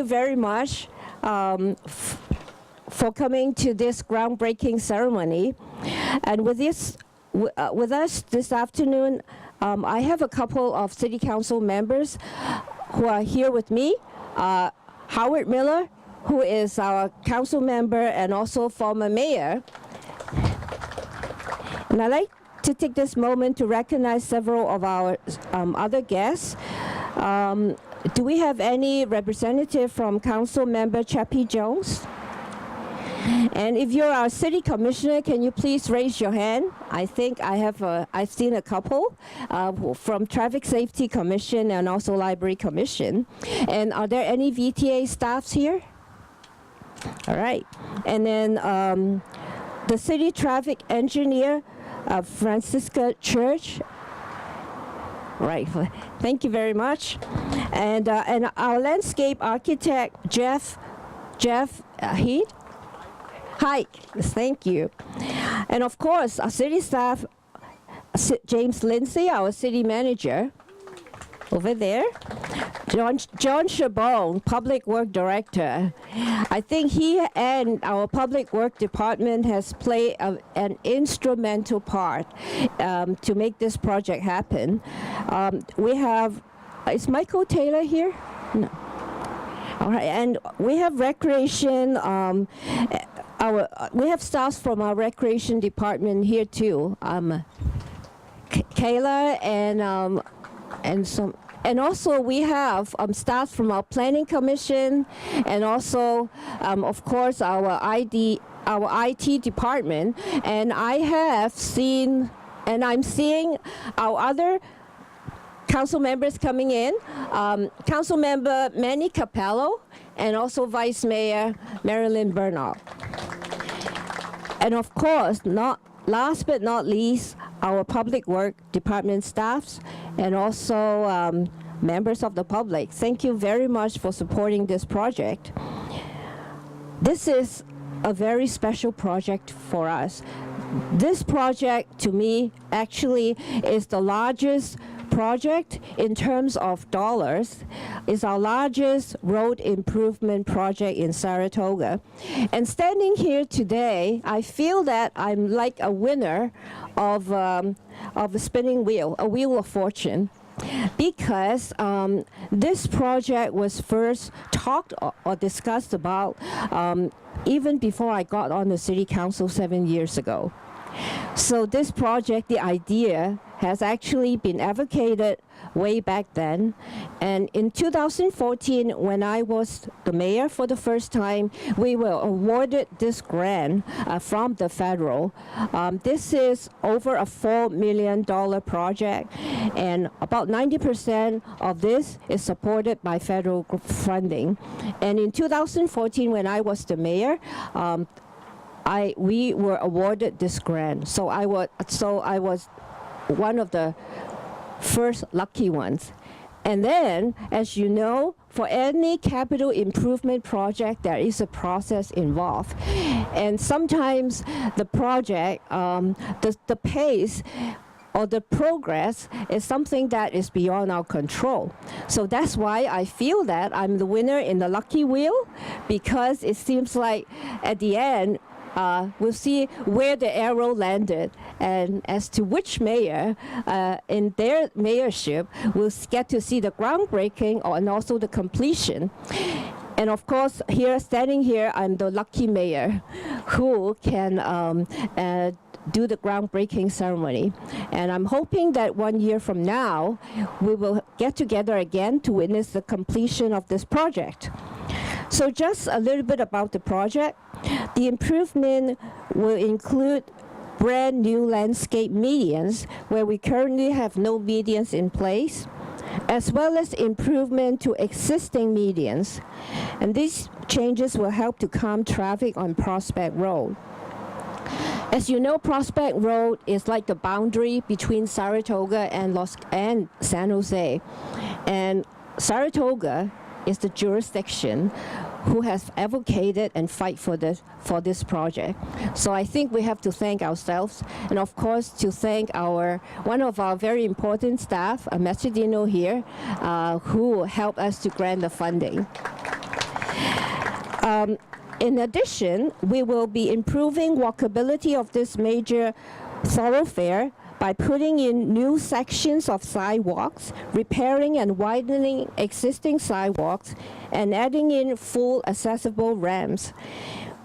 very much for coming to this groundbreaking ceremony. And with us this afternoon, I have a couple of City Council members who are here with me. Howard Miller, who is our council member and also former mayor. And I'd like to take this moment to recognize several of our other guests. Do we have any representative from Council Member Chappie Jones? And if you're our city commissioner, can you please raise your hand? I think I've seen a couple from Traffic Safety Commission and also Library Commission. And are there any VTA staffs here? All right. And then the city traffic engineer, Francisca Church. Right. Thank you very much. And our landscape architect, Jeff Heath. Hike, thank you. And of course, our city staff, James Lindsay, our city manager, over there. John Chabon, Public Work Director. I think he and our Public Work Department has played an instrumental part to make this project happen. We have, is Michael Taylor here? No. All right, and we have recreation, we have staff from our recreation department here too. Kayla and also we have staff from our planning commission and also of course our IT department. And I'm seeing our other council members coming in, Council Member Manny Capello, and also Vice Mayor Marilyn Bernal. And of course, last but not least, our Public Work Department staffs and also members of the public. Thank you very much for supporting this project. This is a very special project for us. This project, to me, actually is the largest project in terms of dollars. Is our largest road improvement project in Saratoga. And standing here today, I feel that I'm like a winner of a spinning wheel, a wheel of fortune, because this project was first talked or discussed about even before I got on the City Council 7 years ago. So this project, the idea, has actually been advocated way back then. And in 2014, when I was the mayor for the first time, we were awarded this grant from the federal. This is over a $4 million project, and about 90% of this is supported by federal funding. And in 2014, when I was the mayor, we were awarded this grant. So I was one of the first lucky ones. And then, as you know, for any capital improvement project, there is a process involved. And sometimes the project, the pace or the progress is something that is beyond our control. So that's why I feel that I'm the winner in the lucky wheel, because it seems like at the end, we'll see where the arrow landed, and as to which mayor in their mayorship will get to see the groundbreaking and also the completion. And of course, standing here, I'm the lucky mayor who can do the groundbreaking ceremony. And I'm hoping that 1 year from now, we will get together again to witness the completion of this project. So just a little bit about the project. The improvement will include brand new landscape medians where we currently have no medians in place, as well as improvement to existing medians. And these changes will help to calm traffic on Prospect Road. As you know, Prospect Road is like the boundary between Saratoga and San Jose. And Saratoga is the jurisdiction who has advocated and fight for this project. So I think we have to thank ourselves, and of course to thank one of our very important staff, Mastrodino here, who helped us to grant the funding. In addition, we will be improving walkability of this major thoroughfare by putting in new sections of sidewalks, repairing and widening existing sidewalks, and adding in full accessible ramps.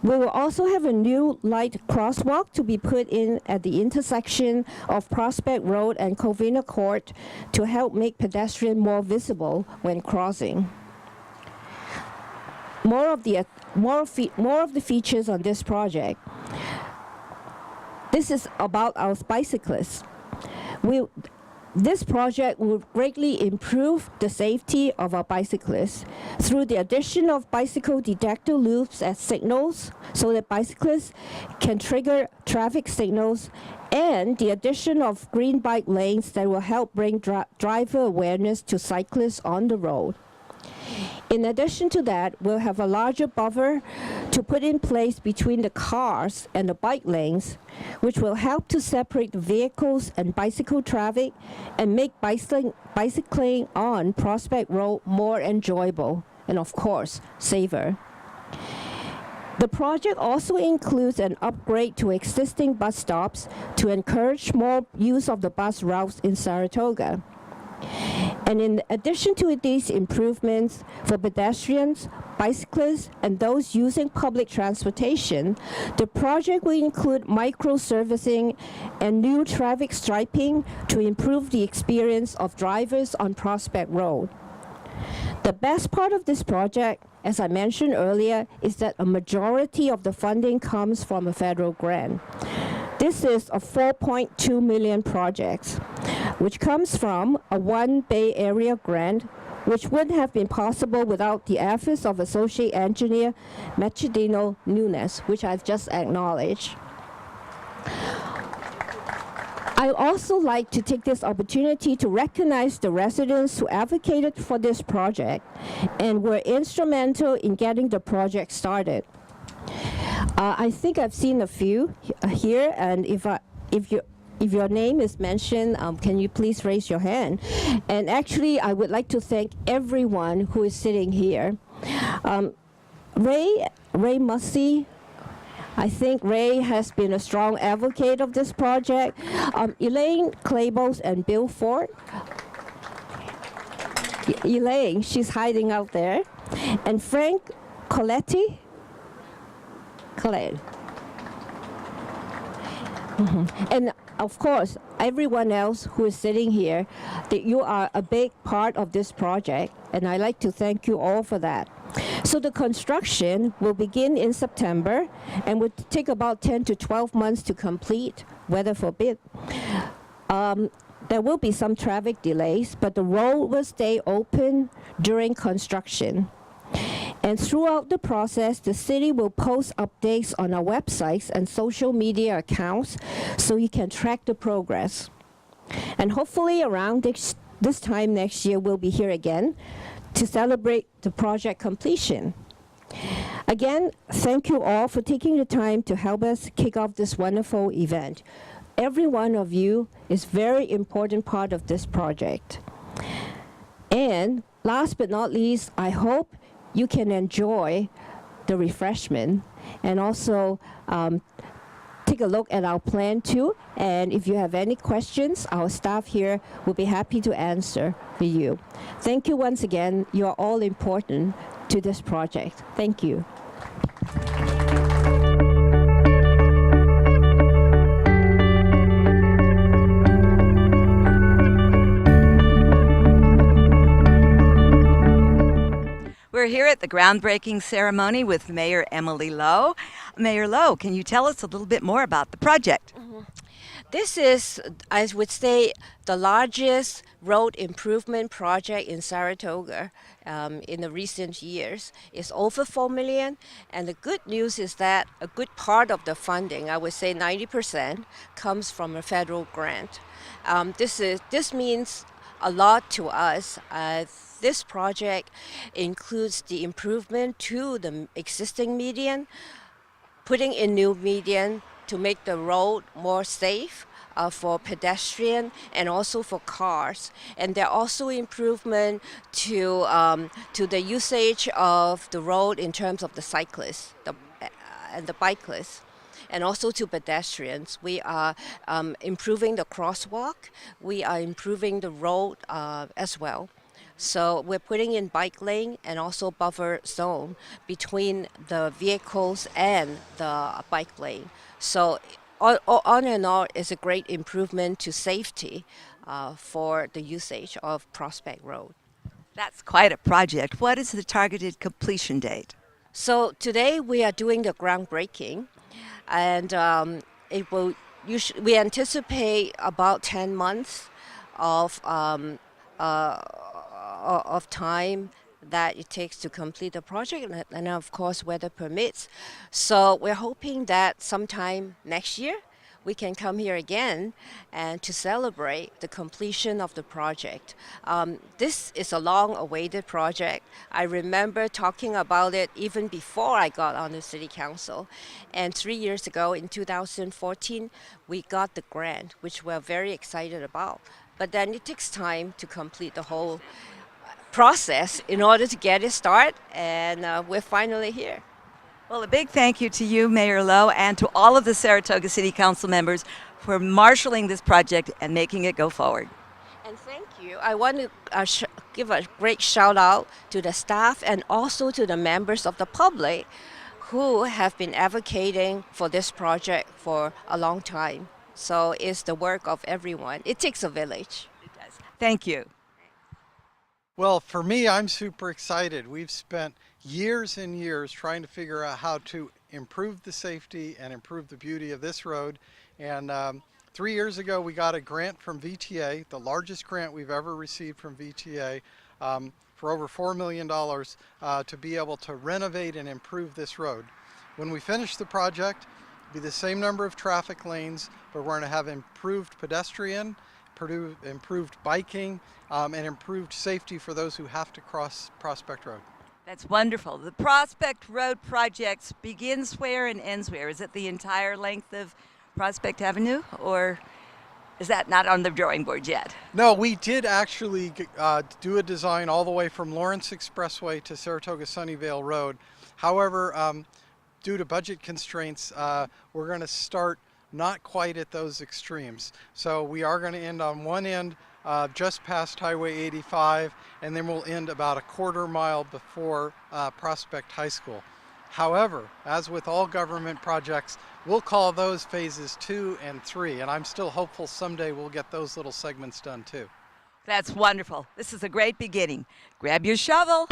We will also have a new light crosswalk to be put in at the intersection of Prospect Road and Covina Court to help make pedestrians more visible when crossing. More of the features on this project. This is about our bicyclists. This project will greatly improve the safety of our bicyclists through the addition of bicycle detector loops as signals so that bicyclists can trigger traffic signals, and the addition of green bike lanes that will help bring driver awareness to cyclists on the road. In addition to that, we'll have a larger buffer to put in place between the cars and the bike lanes, which will help to separate the vehicles and bicycle traffic and make bicycling on Prospect Road more enjoyable and, of course, safer. The project also includes an upgrade to existing bus stops to encourage more use of the bus routes in Saratoga. And in addition to these improvements for pedestrians, bicyclists, and those using public transportation, the project will include micro-servicing and new traffic striping to improve the experience of drivers on Prospect Road. The best part of this project, as I mentioned earlier, is that a majority of the funding comes from a federal grant. This is a $4.2 million project, which comes from a One Bay Area grant, which wouldn't have been possible without the efforts of Associate Engineer Machadino Nunes, which I've just acknowledged. I'd also like to take this opportunity to recognize the residents who advocated for this project and were instrumental in getting the project started. I think I've seen a few here, and if your name is mentioned, can you please raise your hand? And actually, I would like to thank everyone who is sitting here. Ray Mussey, I think Ray has been a strong advocate of this project. Elaine Claybos and Bill Ford. Elaine, she's hiding out there. And Frank Coletti. And of course, everyone else who is sitting here, that you are a big part of this project, and I'd like to thank you all for that. So the construction will begin in September and would take about 10 to 12 months to complete, weather forbid. There will be some traffic delays, but the road will stay open during construction. And throughout the process, the city will post updates on our websites and social media accounts so you can track the progress. And hopefully around this time next year, we'll be here again to celebrate the project completion. Again, thank you all for taking the time to help us kick off this wonderful event. Every one of you is a very important part of this project. And last but not least, I hope you can enjoy the refreshment and also take a look at our plan too. And if you have any questions, our staff here will be happy to answer for you. Thank you once again. You are all important to this project. Thank you. We're here at the groundbreaking ceremony with Mayor Emily Lowe. Mayor Lowe, can you tell us a little bit more about the project? This is, I would say, the largest road improvement project in Saratoga in the recent years. It's over $4 million, and the good news is that a good part of the funding, I would say 90%, comes from a federal grant. This means a lot to us. This project includes the improvement to the existing median, putting in new median to make the road more safe, for pedestrian and also for cars. And there are also improvement to the usage of the road in terms of the cyclists and the bikers. And also to pedestrians. We are improving the crosswalk. We are improving the road as well. So we're putting in bike lane and also buffer zone between the vehicles and the bike lane. So on and on is a great improvement to safety for the usage of Prospect Road. That's quite a project. What is the targeted completion date? So today we are doing the groundbreaking, and it will. We anticipate about 10 months of of time that it takes to complete the project, and of course weather permits. So we're hoping that sometime next year we can come here again and to celebrate the completion of the project. This is a long-awaited project. I remember talking about it even before I got on the city council. And 3 years ago, in 2014, we got the grant, which we're very excited about. But then it takes time to complete the whole process in order to get it started, and we're finally here. Well, a big thank you to you, Mayor Lowe, and to all of the Saratoga City Council members for marshaling this project and making it go forward. And thank you. I want to give a great shout out to the staff and also to the members of the public who have been advocating for this project for a long time. So it's the work of everyone. It takes a village. It does. Thank you. Well, for me, I'm super excited. We've spent years and years trying to figure out how to improve the safety and improve the beauty of this road. And 3 years ago, we got a grant from VTA, the largest grant we've ever received from VTA, for over $4 million to be able to renovate and improve this road. When we finish the project, it'll be the same number of traffic lanes, but we're going to have improved pedestrian, improved biking, and improved safety for those who have to cross Prospect Road. That's wonderful. The Prospect Road Project begins where and ends where? Is it the entire length of Prospect Avenue, or is that not on the drawing board yet? No, we did actually do a design all the way from Lawrence Expressway to Saratoga Sunnyvale Road. However, due to budget constraints, we're going to start not quite at those extremes. So we are going to end on one end just past Highway 85, and then we'll end about a quarter mile before Prospect High School. However, as with all government projects, we'll call those phases 2 and 3, and I'm still hopeful someday we'll get those little segments done too. That's wonderful. This is a great beginning. Grab your shovel.